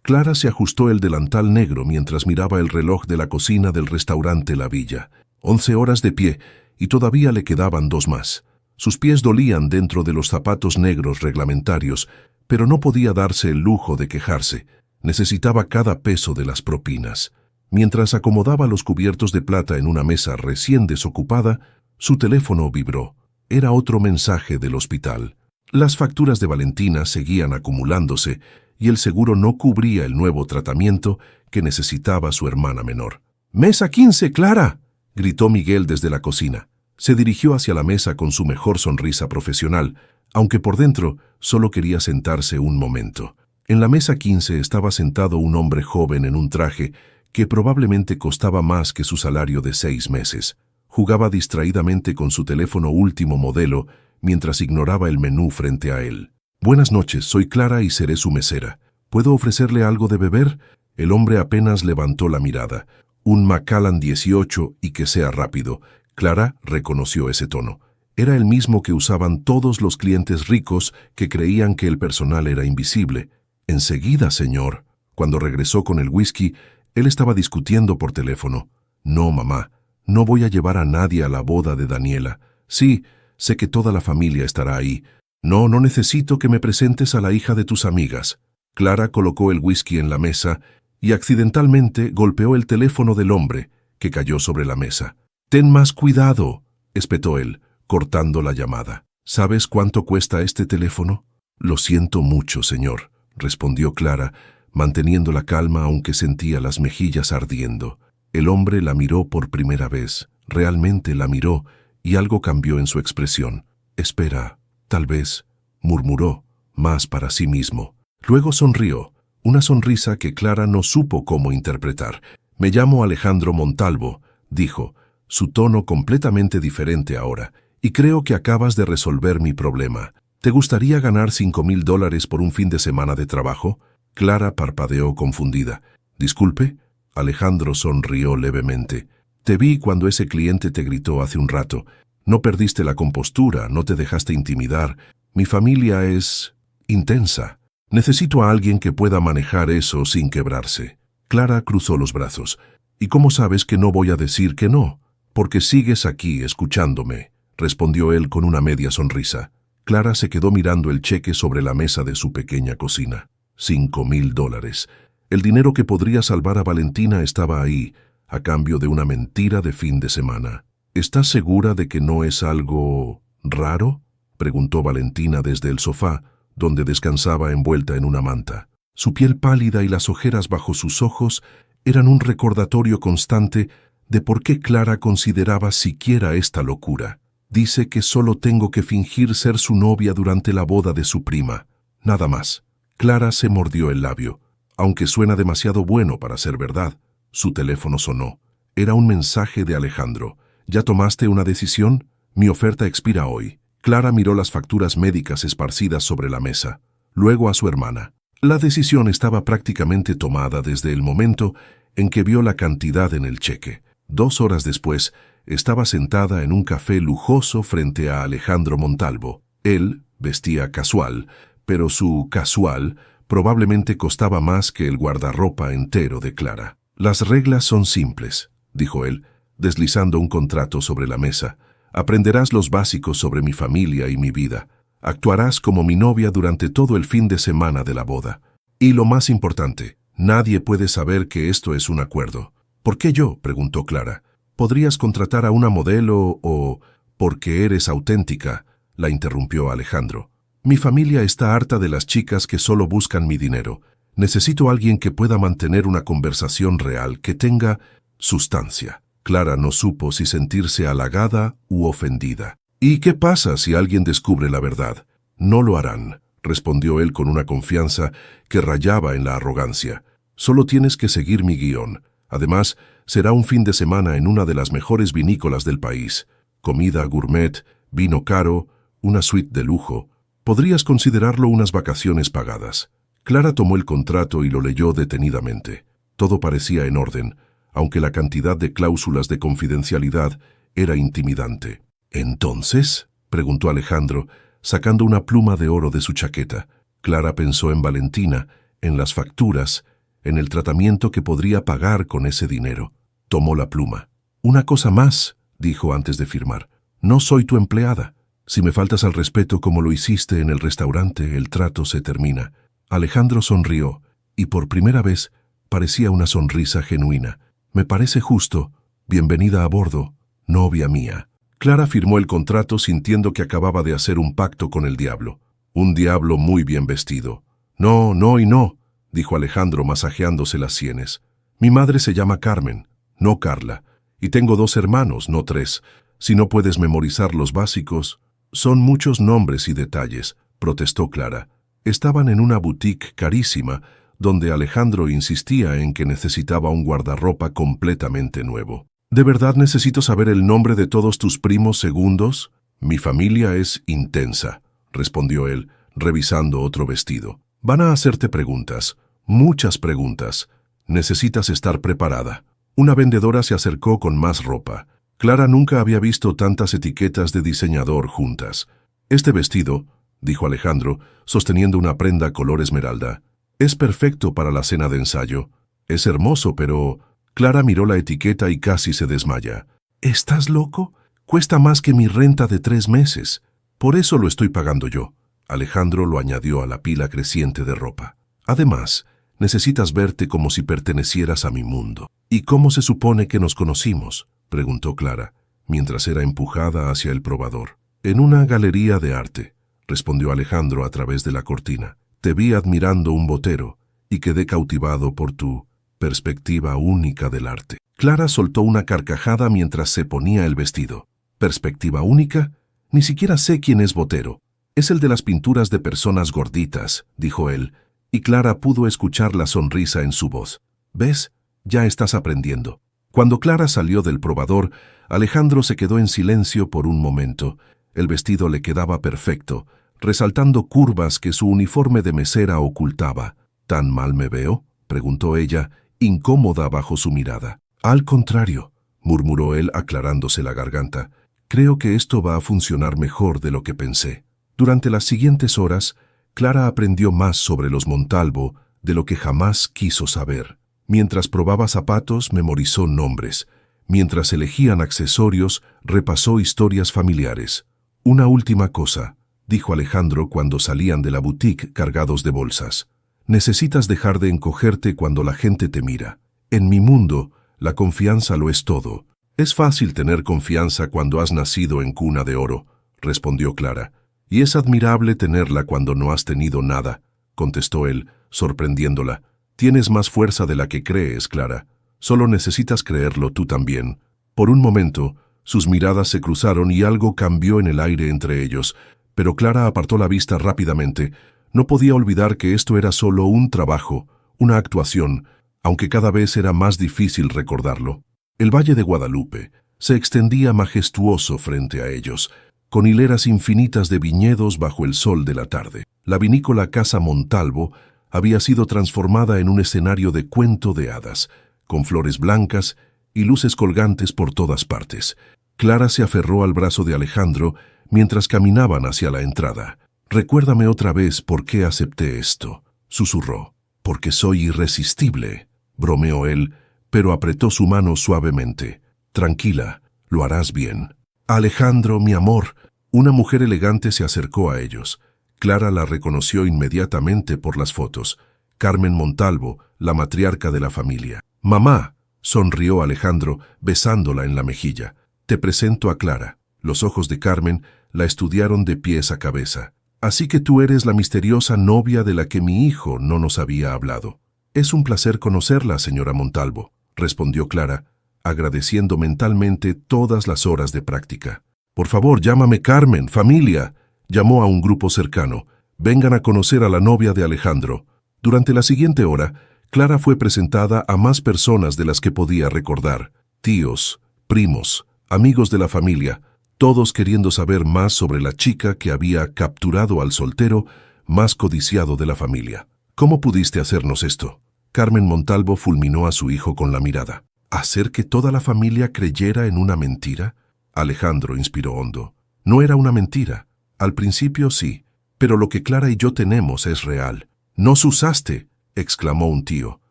Clara se ajustó el delantal negro mientras miraba el reloj de la cocina del restaurante La Villa. 11 horas de pie, y todavía le quedaban 2 más. Sus pies dolían dentro de los zapatos negros reglamentarios, pero no podía darse el lujo de quejarse. Necesitaba cada peso de las propinas. Mientras acomodaba los cubiertos de plata en una mesa recién desocupada, su teléfono vibró. Era otro mensaje del hospital. Las facturas de Valentina seguían acumulándose y el seguro no cubría el nuevo tratamiento que necesitaba su hermana menor. «¡Mesa 15, Clara!», gritó Miguel desde la cocina. Se dirigió hacia la mesa con su mejor sonrisa profesional, aunque por dentro solo quería sentarse un momento. En la mesa 15 estaba sentado un hombre joven en un traje que probablemente costaba más que su salario de 6 meses. Jugaba distraídamente con su teléfono último modelo mientras ignoraba el menú frente a él. «Buenas noches, soy Clara y seré su mesera. ¿Puedo ofrecerle algo de beber?». El hombre apenas levantó la mirada. «Un Macallan 18 y que sea rápido». Clara reconoció ese tono. Era el mismo que usaban todos los clientes ricos que creían que el personal era invisible. «Enseguida, señor». Cuando regresó con el whisky, él estaba discutiendo por teléfono. «No, mamá, no voy a llevar a nadie a la boda de Daniela. Sí, sé que toda la familia estará ahí. No necesito que me presentes a la hija de tus amigas». Clara colocó el whisky en la mesa y accidentalmente golpeó el teléfono del hombre, que cayó sobre la mesa. «Ten más cuidado», espetó él, cortando la llamada. «¿Sabes cuánto cuesta este teléfono?». «Lo siento mucho, señor», respondió Clara, manteniendo la calma aunque sentía las mejillas ardiendo. El hombre la miró por primera vez. Realmente la miró, y algo cambió en su expresión. «Espera, tal vez», murmuró, más para sí mismo. Luego sonrió, una sonrisa que Clara no supo cómo interpretar. «Me llamo Alejandro Montalvo», dijo, su tono completamente diferente ahora, «y creo que acabas de resolver mi problema. ¿Te gustaría ganar $5,000 por un fin de semana de trabajo?». Clara parpadeó confundida. «Disculpe». Alejandro sonrió levemente. «Te vi cuando ese cliente te gritó hace un rato. No perdiste la compostura, no te dejaste intimidar. Mi familia es intensa. Necesito a alguien que pueda manejar eso sin quebrarse». Clara cruzó los brazos. «¿Y cómo sabes que no voy a decir que no?». «Porque sigues aquí escuchándome», respondió él con una media sonrisa. Clara se quedó mirando el cheque sobre la mesa de su pequeña cocina. $5,000. El dinero que podría salvar a Valentina estaba ahí, a cambio de una mentira de fin de semana. «¿Estás segura de que no es algo raro?», preguntó Valentina desde el sofá, donde descansaba envuelta en una manta. Su piel pálida y las ojeras bajo sus ojos eran un recordatorio constante de por qué Clara consideraba siquiera esta locura. «Dice que solo tengo que fingir ser su novia durante la boda de su prima. Nada más». Clara se mordió el labio. Aunque suena demasiado bueno para ser verdad. Su teléfono sonó. Era un mensaje de Alejandro. «¿Ya tomaste una decisión? Mi oferta expira hoy». Clara miró las facturas médicas esparcidas sobre la mesa. Luego a su hermana. La decisión estaba prácticamente tomada desde el momento en que vio la cantidad en el cheque. 2 horas después, estaba sentada en un café lujoso frente a Alejandro Montalvo. Él vestía casual, pero su casual probablemente costaba más que el guardarropa entero de Clara. «Las reglas son simples», dijo él, deslizando un contrato sobre la mesa. «Aprenderás los básicos sobre mi familia y mi vida. Actuarás como mi novia durante todo el fin de semana de la boda. Y lo más importante, nadie puede saber que esto es un acuerdo». «¿Por qué yo?», preguntó Clara. «Podrías contratar a una modelo o...». «Porque eres auténtica», la interrumpió Alejandro. «Mi familia está harta de las chicas que solo buscan mi dinero. Necesito a alguien que pueda mantener una conversación real, que tenga sustancia». Clara no supo si sentirse halagada u ofendida. «¿Y qué pasa si alguien descubre la verdad?». «No lo harán», respondió él con una confianza que rayaba en la arrogancia. «Solo tienes que seguir mi guión. Además, será un fin de semana en una de las mejores vinícolas del país. Comida gourmet, vino caro, una suite de lujo. Podrías considerarlo unas vacaciones pagadas». Clara tomó el contrato y lo leyó detenidamente. Todo parecía en orden, aunque la cantidad de cláusulas de confidencialidad era intimidante. «¿Entonces?», preguntó Alejandro, sacando una pluma de oro de su chaqueta. Clara pensó en Valentina, en las facturas, en el tratamiento que podría pagar con ese dinero. Tomó la pluma. «Una cosa más», dijo antes de firmar. «No soy tu empleada. Si me faltas al respeto como lo hiciste en el restaurante, el trato se termina». Alejandro sonrió, y por primera vez parecía una sonrisa genuina. «Me parece justo. Bienvenida a bordo, novia mía». Clara firmó el contrato sintiendo que acababa de hacer un pacto con el diablo. Un diablo muy bien vestido. «No, no y no», dijo Alejandro masajeándose las sienes. «Mi madre se llama Carmen, no Carla, y tengo 2 hermanos, no 3. Si no puedes memorizar los básicos...» «Son muchos nombres y detalles», protestó Clara. Estaban en una boutique carísima, donde Alejandro insistía en que necesitaba un guardarropa completamente nuevo. «¿De verdad necesito saber el nombre de todos tus primos segundos?» «Mi familia es intensa», respondió él, revisando otro vestido. «Van a hacerte preguntas, muchas preguntas. Necesitas estar preparada». Una vendedora se acercó con más ropa. Clara nunca había visto tantas etiquetas de diseñador juntas. «Este vestido», dijo Alejandro, sosteniendo una prenda color esmeralda, «es perfecto para la cena de ensayo. Es hermoso, pero...» Clara miró la etiqueta y casi se desmaya. «¿Estás loco? Cuesta más que mi renta de 3 meses. Por eso lo estoy pagando yo». Alejandro lo añadió a la pila creciente de ropa. «Además, necesitas verte como si pertenecieras a mi mundo». «¿Y cómo se supone que nos conocimos?», preguntó Clara, mientras era empujada hacia el probador. «En una galería de arte», respondió Alejandro a través de la cortina. «Te vi admirando un botero y quedé cautivado por tu perspectiva única del arte». Clara soltó una carcajada mientras se ponía el vestido. «¿Perspectiva única? Ni siquiera sé quién es Botero». «Es el de las pinturas de personas gorditas», dijo él, y Clara pudo escuchar la sonrisa en su voz. «¿Ves? Ya estás aprendiendo». Cuando Clara salió del probador, Alejandro se quedó en silencio por un momento. El vestido le quedaba perfecto, resaltando curvas que su uniforme de mesera ocultaba. «¿Tan mal me veo?», preguntó ella, incómoda bajo su mirada. «Al contrario», murmuró él aclarándose la garganta. «Creo que esto va a funcionar mejor de lo que pensé». Durante las siguientes horas, Clara aprendió más sobre los Montalvo de lo que jamás quiso saber. Mientras probaba zapatos, memorizó nombres. Mientras elegían accesorios, repasó historias familiares. «Una última cosa», dijo Alejandro cuando salían de la boutique cargados de bolsas. «Necesitas dejar de encogerte cuando la gente te mira. En mi mundo, la confianza lo es todo». «Es fácil tener confianza cuando has nacido en cuna de oro», respondió Clara. «Y es admirable tenerla cuando no has tenido nada», contestó él, sorprendiéndola. «Tienes más fuerza de la que crees, Clara. Solo necesitas creerlo tú también». Por un momento, sus miradas se cruzaron y algo cambió en el aire entre ellos, pero Clara apartó la vista rápidamente. No podía olvidar que esto era solo un trabajo, una actuación, aunque cada vez era más difícil recordarlo. El Valle de Guadalupe se extendía majestuoso frente a ellos, con hileras infinitas de viñedos bajo el sol de la tarde. La vinícola Casa Montalvo había sido transformada en un escenario de cuento de hadas, con flores blancas y luces colgantes por todas partes. Clara se aferró al brazo de Alejandro mientras caminaban hacia la entrada. «Recuérdame otra vez por qué acepté esto», susurró. «Porque soy irresistible», bromeó él, pero apretó su mano suavemente. «Tranquila, lo harás bien». «Alejandro, mi amor». Una mujer elegante se acercó a ellos. Clara la reconoció inmediatamente por las fotos. Carmen Montalvo, la matriarca de la familia. «Mamá», sonrió Alejandro, besándola en la mejilla. «Te presento a Clara». Los ojos de Carmen la estudiaron de pies a cabeza. «Así que tú eres la misteriosa novia de la que mi hijo no nos había hablado». «Es un placer conocerla, señora Montalvo», respondió Clara, agradeciendo mentalmente todas las horas de práctica. «Por favor, llámame Carmen, familia», llamó a un grupo cercano. «Vengan a conocer a la novia de Alejandro». Durante la siguiente hora, Clara fue presentada a más personas de las que podía recordar. Tíos, primos, amigos de la familia, todos queriendo saber más sobre la chica que había capturado al soltero más codiciado de la familia. «¿Cómo pudiste hacernos esto?». Carmen Montalvo fulminó a su hijo con la mirada. ¿Hacer que toda la familia creyera en una mentira? Alejandro inspiró hondo. No era una mentira. Al principio sí, pero lo que Clara y yo tenemos es real. «¡Nos usaste!», exclamó un tío.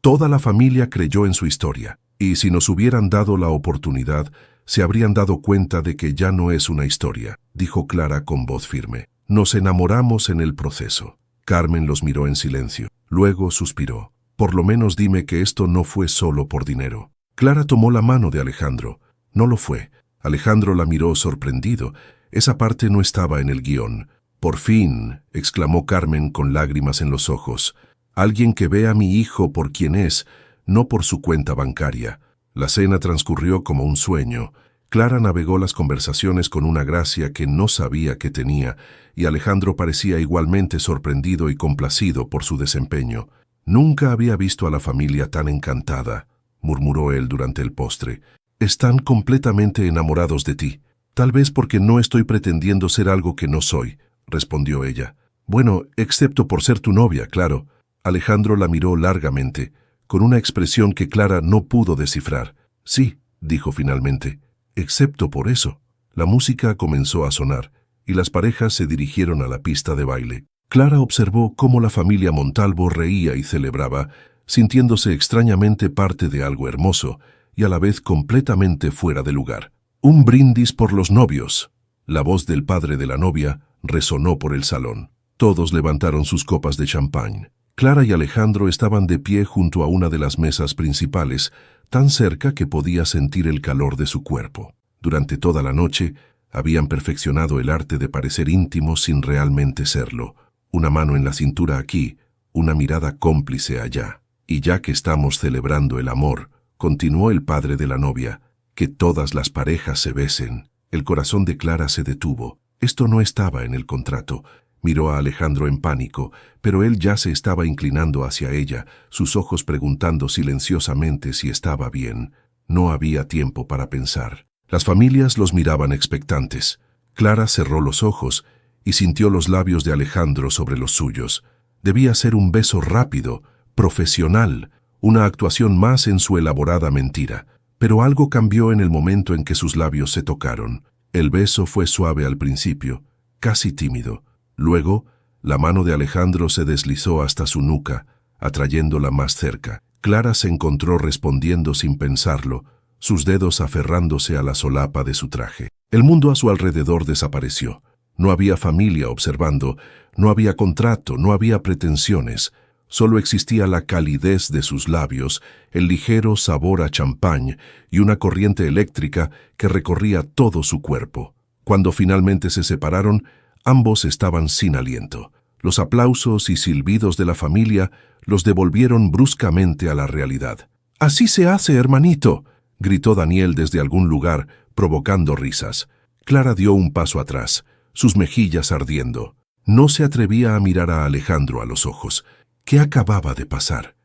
Toda la familia creyó en su historia, y si nos hubieran dado la oportunidad, se habrían dado cuenta de que ya no es una historia, dijo Clara con voz firme. Nos enamoramos en el proceso. Carmen los miró en silencio. Luego suspiró. Por lo menos dime que esto no fue solo por dinero. Clara tomó la mano de Alejandro. No lo fue. Alejandro la miró sorprendido. Esa parte no estaba en el guión. Por fin, exclamó Carmen con lágrimas en los ojos. Alguien que ve a mi hijo por quien es, no por su cuenta bancaria. La cena transcurrió como un sueño. Clara navegó las conversaciones con una gracia que no sabía que tenía, y Alejandro parecía igualmente sorprendido y complacido por su desempeño. Nunca había visto a la familia tan encantada, murmuró él durante el postre. Están completamente enamorados de ti. Tal vez porque no estoy pretendiendo ser algo que no soy, respondió ella. Bueno, excepto por ser tu novia, claro. Alejandro la miró largamente, con una expresión que Clara no pudo descifrar. Sí, dijo finalmente, excepto por eso. La música comenzó a sonar, y las parejas se dirigieron a la pista de baile. Clara observó cómo la familia Montalvo reía y celebraba, sintiéndose extrañamente parte de algo hermoso, y a la vez completamente fuera de lugar. Un brindis por los novios. La voz del padre de la novia resonó por el salón. Todos levantaron sus copas de champán. Clara y Alejandro estaban de pie junto a una de las mesas principales, tan cerca que podía sentir el calor de su cuerpo. Durante toda la noche, habían perfeccionado el arte de parecer íntimos sin realmente serlo. Una mano en la cintura aquí, una mirada cómplice allá. Y ya que estamos celebrando el amor, continuó el padre de la novia, que todas las parejas se besen. El corazón de Clara se detuvo. Esto no estaba en el contrato. Miró a Alejandro en pánico, pero él ya se estaba inclinando hacia ella, sus ojos preguntando silenciosamente si estaba bien. No había tiempo para pensar. Las familias los miraban expectantes. Clara cerró los ojos y sintió los labios de Alejandro sobre los suyos. Debía ser un beso rápido, profesional, una actuación más en su elaborada mentira. Pero algo cambió en el momento en que sus labios se tocaron. El beso fue suave al principio, casi tímido. Luego, la mano de Alejandro se deslizó hasta su nuca, atrayéndola más cerca. Clara se encontró respondiendo sin pensarlo, sus dedos aferrándose a la solapa de su traje. El mundo a su alrededor desapareció. No había familia observando, no había contrato, no había pretensiones. Solo existía la calidez de sus labios, el ligero sabor a champán y una corriente eléctrica que recorría todo su cuerpo. Cuando finalmente se separaron, ambos estaban sin aliento. Los aplausos y silbidos de la familia los devolvieron bruscamente a la realidad. «¡Así se hace, hermanito!», gritó Daniel desde algún lugar, provocando risas. Clara dio un paso atrás, sus mejillas ardiendo. No se atrevía a mirar a Alejandro a los ojos. ¿Qué acababa de pasar?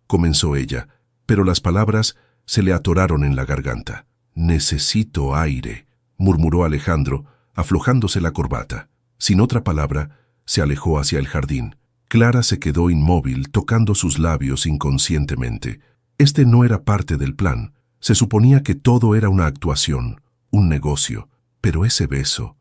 Comenzó ella, pero las palabras se le atoraron en la garganta. «Necesito aire», murmuró Alejandro, aflojándose la corbata. Sin otra palabra, se alejó hacia el jardín. Clara se quedó inmóvil, tocando sus labios inconscientemente. Este no era parte del plan. Se suponía que todo era una actuación, un negocio. Pero ese beso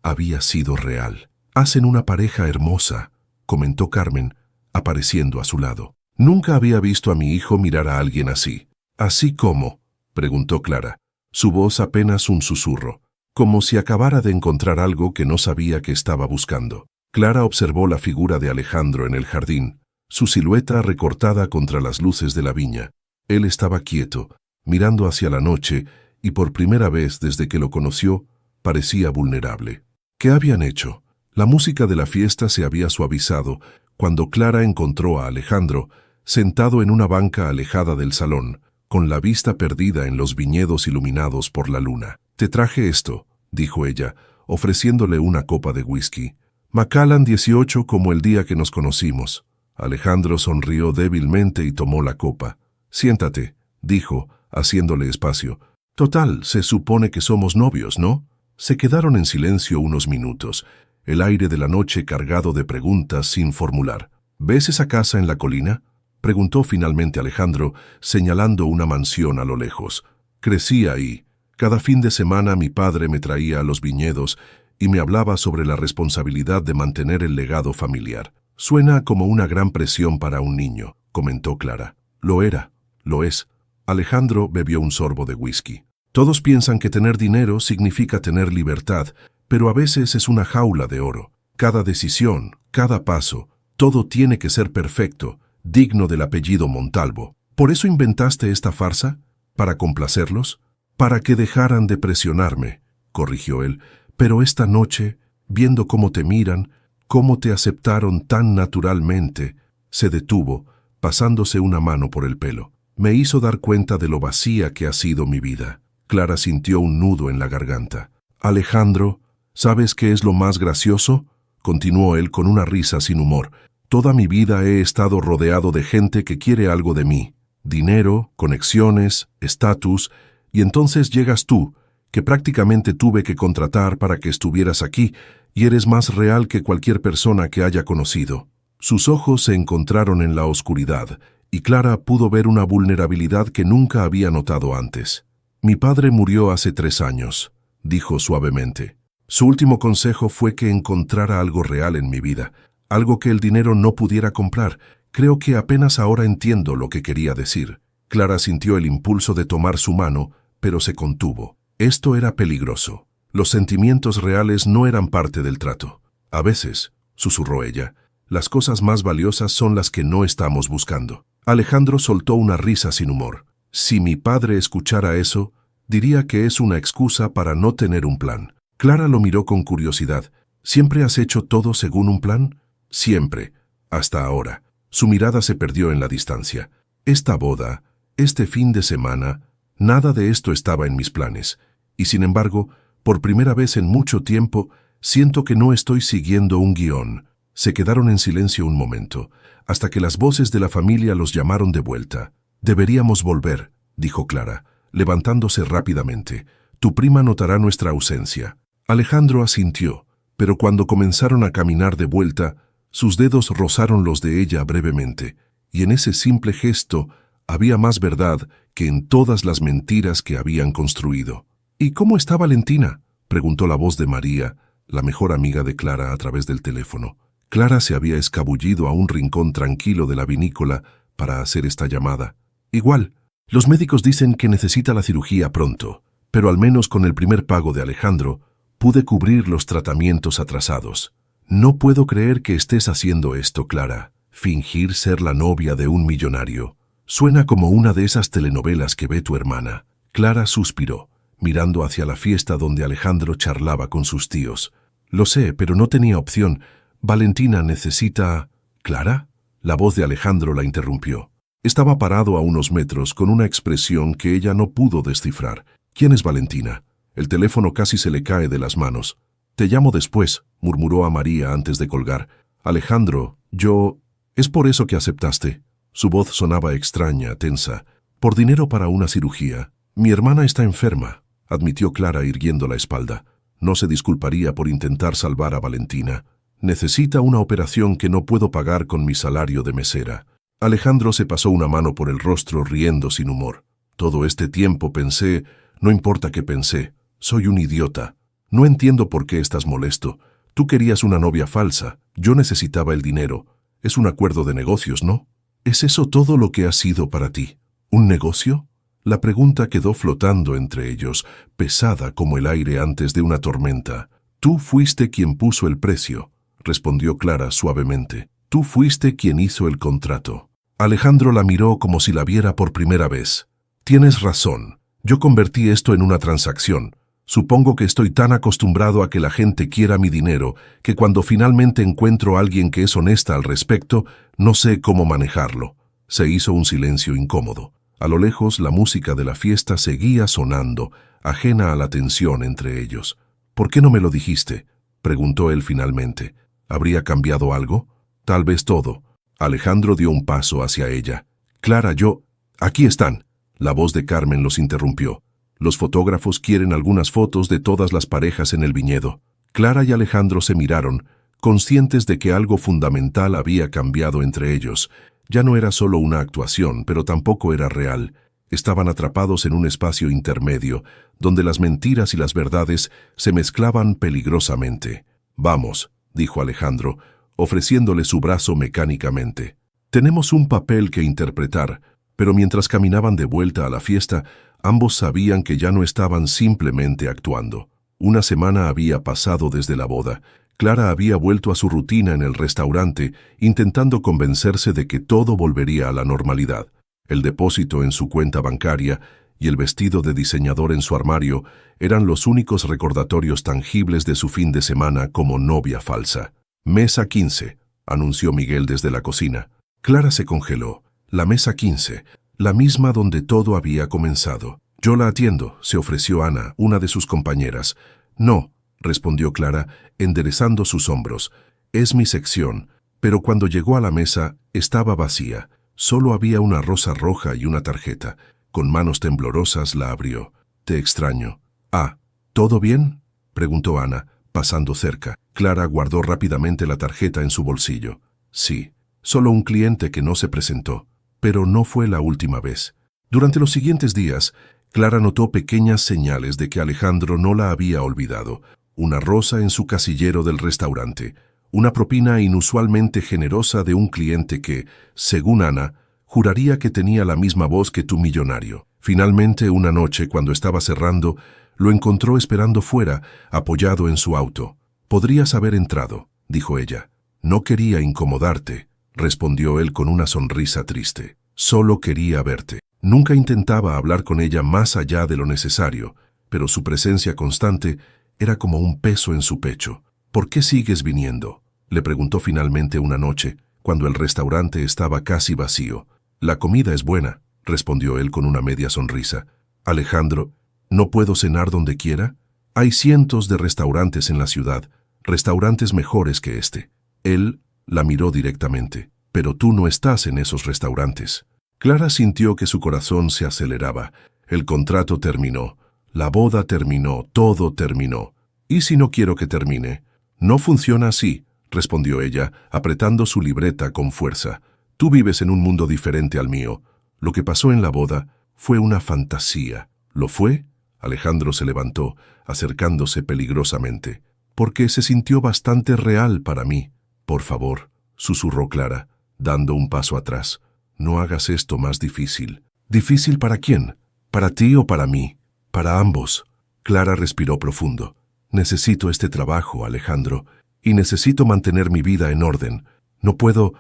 había sido real. «Hacen una pareja hermosa», comentó Carmen, apareciendo a su lado. «Nunca había visto a mi hijo mirar a alguien así». «¿Así cómo?», preguntó Clara, su voz apenas un susurro, como si acabara de encontrar algo que no sabía que estaba buscando. Clara observó la figura de Alejandro en el jardín, su silueta recortada contra las luces de la viña. Él estaba quieto, mirando hacia la noche, y por primera vez desde que lo conoció, parecía vulnerable. ¿Qué habían hecho? La música de la fiesta se había suavizado cuando Clara encontró a Alejandro sentado en una banca alejada del salón, con la vista perdida en los viñedos iluminados por la luna. «Te traje esto», dijo ella, ofreciéndole una copa de whisky. «Macallan 18 como el día que nos conocimos». Alejandro sonrió débilmente y tomó la copa. «Siéntate», dijo, haciéndole espacio. «Total, se supone que somos novios, ¿no?» Se quedaron en silencio unos minutos, el aire de la noche cargado de preguntas sin formular. «¿Ves esa casa en la colina?», preguntó finalmente Alejandro, señalando una mansión a lo lejos. «Crecí ahí. Cada fin de semana mi padre me traía a los viñedos y me hablaba sobre la responsabilidad de mantener el legado familiar. Suena como una gran presión para un niño». comentó Clara. Lo era, lo es. Alejandro bebió un sorbo de whisky. Todos piensan que tener dinero significa tener libertad, pero a veces es una jaula de oro. Cada decisión, cada paso, todo tiene que ser perfecto, digno del apellido Montalvo. ¿Por eso inventaste esta farsa? ¿Para complacerlos? Para que dejaran de presionarme, corrigió él. Pero esta noche, viendo cómo te miran, cómo te aceptaron tan naturalmente, se detuvo, pasándose una mano por el pelo. Me hizo dar cuenta de lo vacía que ha sido mi vida. Clara sintió un nudo en la garganta. Alejandro, ¿sabes qué es lo más gracioso? Continuó él con una risa sin humor. Toda mi vida he estado rodeado de gente que quiere algo de mí. Dinero, conexiones, estatus, y entonces llegas tú, que prácticamente tuve que contratar para que estuvieras aquí, y eres más real que cualquier persona que haya conocido. Sus ojos se encontraron en la oscuridad, y Clara pudo ver una vulnerabilidad que nunca había notado antes. Mi padre murió hace 3 años, dijo suavemente. Su último consejo fue que encontrara algo real en mi vida, algo que el dinero no pudiera comprar. Creo que apenas ahora entiendo lo que quería decir. Clara sintió el impulso de tomar su mano, pero se contuvo. Esto era peligroso. Los sentimientos reales no eran parte del trato. A veces, susurró ella, las cosas más valiosas son las que no estamos buscando. Alejandro soltó una risa sin humor. Si mi padre escuchara eso, diría que es una excusa para no tener un plan. Clara lo miró con curiosidad. ¿Siempre has hecho todo según un plan? Siempre, hasta ahora. Su mirada se perdió en la distancia. Esta boda, este fin de semana, nada de esto estaba en mis planes. Y sin embargo, por primera vez en mucho tiempo, siento que no estoy siguiendo un guión. Se quedaron en silencio un momento, hasta que las voces de la familia los llamaron de vuelta. Deberíamos volver, dijo Clara, levantándose rápidamente. Tu prima notará nuestra ausencia. Alejandro asintió, pero cuando comenzaron a caminar de vuelta, sus dedos rozaron los de ella brevemente, y en ese simple gesto había más verdad que en todas las mentiras que habían construido. ¿Y cómo está Valentina?, preguntó la voz de María, la mejor amiga de Clara, a través del teléfono. Clara se había escabullido a un rincón tranquilo de la vinícola para hacer esta llamada. Igual, los médicos dicen que necesita la cirugía pronto, pero al menos con el primer pago de Alejandro pude cubrir los tratamientos atrasados. No puedo creer que estés haciendo esto, Clara. Fingir ser la novia de un millonario. Suena como una de esas telenovelas que ve tu hermana. Clara suspiró, mirando hacia la fiesta donde Alejandro charlaba con sus tíos. Lo sé, pero no tenía opción. Valentina necesita... ¿Clara? La voz de Alejandro la interrumpió. Estaba parado a unos metros con una expresión que ella no pudo descifrar. ¿Quién es Valentina? El teléfono casi se le cae de las manos. Te llamo después, murmuró a María antes de colgar. Alejandro, yo... ¿Es por eso que aceptaste? Su voz sonaba extraña, tensa. Por dinero para una cirugía. Mi hermana está enferma, admitió Clara irguiendo la espalda. No se disculparía por intentar salvar a Valentina. Necesita una operación que no puedo pagar con mi salario de mesera. Alejandro se pasó una mano por el rostro riendo sin humor. Todo este tiempo pensé, no importa qué pensé, soy un idiota. No entiendo por qué estás molesto. Tú querías una novia falsa, yo necesitaba el dinero. Es un acuerdo de negocios, ¿no? ¿Es eso todo lo que ha sido para ti? ¿Un negocio? La pregunta quedó flotando entre ellos, pesada como el aire antes de una tormenta. Tú fuiste quien puso el precio, respondió Clara suavemente. Tú fuiste quien hizo el contrato. Alejandro la miró como si la viera por primera vez. Tienes razón. Yo convertí esto en una transacción. Supongo que estoy tan acostumbrado a que la gente quiera mi dinero que cuando finalmente encuentro a alguien que es honesta al respecto, no sé cómo manejarlo. Se hizo un silencio incómodo. A lo lejos, la música de la fiesta seguía sonando, ajena a la tensión entre ellos. ¿Por qué no me lo dijiste?, preguntó él finalmente. ¿Habría cambiado algo? Tal vez todo. Alejandro dio un paso hacia ella. Clara, yo... Aquí están. La voz de Carmen los interrumpió. Los fotógrafos quieren algunas fotos de todas las parejas en el viñedo. Clara y Alejandro se miraron, conscientes de que algo fundamental había cambiado entre ellos. Ya no era solo una actuación, pero tampoco era real. Estaban atrapados en un espacio intermedio, donde las mentiras y las verdades se mezclaban peligrosamente. Vamos, dijo Alejandro, ofreciéndole su brazo mecánicamente. Tenemos un papel que interpretar, pero mientras caminaban de vuelta a la fiesta, ambos sabían que ya no estaban simplemente actuando. Una semana había pasado desde la boda. Clara había vuelto a su rutina en el restaurante, intentando convencerse de que todo volvería a la normalidad. El depósito en su cuenta bancaria y el vestido de diseñador en su armario eran los únicos recordatorios tangibles de su fin de semana como novia falsa. Mesa 15, anunció Miguel desde la cocina. Clara se congeló. La mesa 15, la misma donde todo había comenzado. Yo la atiendo, se ofreció Ana, una de sus compañeras. No, respondió Clara, enderezando sus hombros. Es mi sección, pero cuando llegó a la mesa estaba vacía. Solo había una rosa roja y una tarjeta. Con manos temblorosas la abrió. Te extraño. Ah, ¿todo bien?, preguntó Ana, pasando cerca. Clara guardó rápidamente la tarjeta en su bolsillo. Sí, solo un cliente que no se presentó. Pero no fue la última vez. Durante los siguientes días, Clara notó pequeñas señales de que Alejandro no la había olvidado. Una rosa en su casillero del restaurante, una propina inusualmente generosa de un cliente que, según Ana, juraría que tenía la misma voz que tu millonario. Finalmente, una noche, cuando estaba cerrando, lo encontró esperando fuera, apoyado en su auto. «Podrías haber entrado», dijo ella. «No quería incomodarte», respondió él con una sonrisa triste. «Solo quería verte». Nunca intentaba hablar con ella más allá de lo necesario, pero su presencia constante era como un peso en su pecho. «¿Por qué sigues viniendo?», le preguntó finalmente una noche, cuando el restaurante estaba casi vacío. «La comida es buena», respondió él con una media sonrisa. «Alejandro, ¿no puedo cenar donde quiera? Hay cientos de restaurantes en la ciudad, restaurantes mejores que este». Él la miró directamente. «Pero tú no estás en esos restaurantes». Clara sintió que su corazón se aceleraba. El contrato terminó. La boda terminó. Todo terminó. «¿Y si no quiero que termine?» «No funciona así», respondió ella, apretando su libreta con fuerza. «Tú vives en un mundo diferente al mío. Lo que pasó en la boda fue una fantasía». «¿Lo fue?». Alejandro se levantó, acercándose peligrosamente. «Porque se sintió bastante real para mí». «Por favor», susurró Clara, dando un paso atrás. «No hagas esto más difícil». «¿Difícil para quién? ¿Para ti o para mí?» «Para ambos». Clara respiró profundo. «Necesito este trabajo, Alejandro, y necesito mantener mi vida en orden. No puedo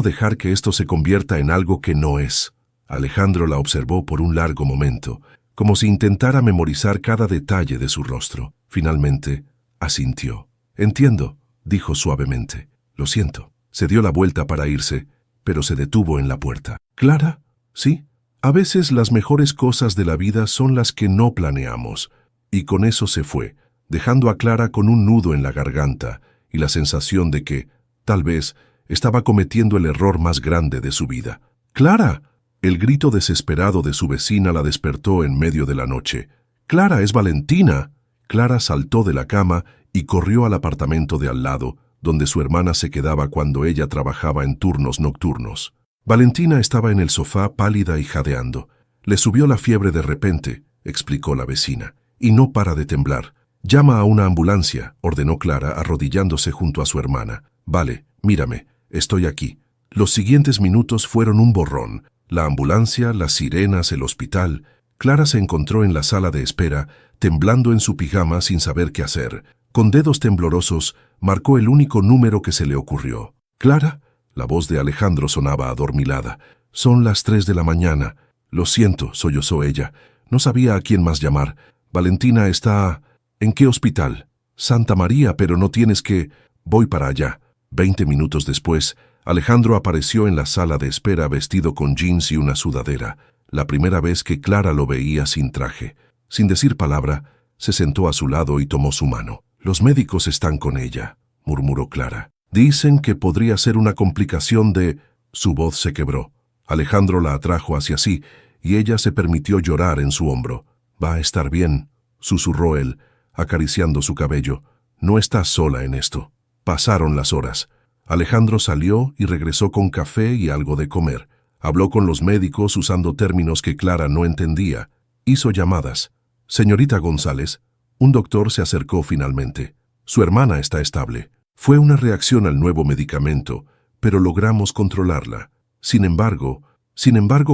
dejar que esto se convierta en algo que no es». Alejandro la observó por un largo momento, como si intentara memorizar cada detalle de su rostro. Finalmente, asintió. «Entiendo», dijo suavemente. «Lo siento». Se dio la vuelta para irse, pero se detuvo en la puerta. «¿Clara?» «Sí. A veces las mejores cosas de la vida son las que no planeamos». Y con eso se fue, dejando a Clara con un nudo en la garganta y la sensación de que, tal vez, estaba cometiendo el error más grande de su vida. «¡Clara!». El grito desesperado de su vecina la despertó en medio de la noche. «¡Clara, es Valentina!». Clara saltó de la cama y corrió al apartamento de al lado, donde su hermana se quedaba cuando ella trabajaba en turnos nocturnos. Valentina estaba en el sofá pálida y jadeando. «Le subió la fiebre de repente», explicó la vecina, «y no para de temblar». «Llama a una ambulancia», ordenó Clara, arrodillándose junto a su hermana. «Vale, mírame, estoy aquí». Los siguientes minutos fueron un borrón. La ambulancia, las sirenas, el hospital. Clara se encontró en la sala de espera, temblando en su pijama sin saber qué hacer. Con dedos temblorosos, marcó el único número que se le ocurrió. «¿Clara?». La voz de Alejandro sonaba adormilada. «Son las 3 de la mañana». «Lo siento», sollozó ella. No sabía a quién más llamar. «Valentina está...». «¿En qué hospital?». «Santa María, pero no tienes que...». «Voy para allá». 20 minutos después, Alejandro apareció en la sala de espera vestido con jeans y una sudadera. La primera vez que Clara lo veía sin traje. Sin decir palabra, se sentó a su lado y tomó su mano. «Los médicos están con ella», murmuró Clara. «Dicen que podría ser una complicación de...». Su voz se quebró. Alejandro la atrajo hacia sí y ella se permitió llorar en su hombro. «Va a estar bien», susurró él, acariciando su cabello. «No estás sola en esto». Pasaron las horas. Alejandro salió y regresó con café y algo de comer. Habló con los médicos usando términos que Clara no entendía. Hizo llamadas. «Señorita González». Un doctor se acercó finalmente. «Su hermana está estable». Fue una reacción al nuevo medicamento, pero logramos controlarla. Sin embargo,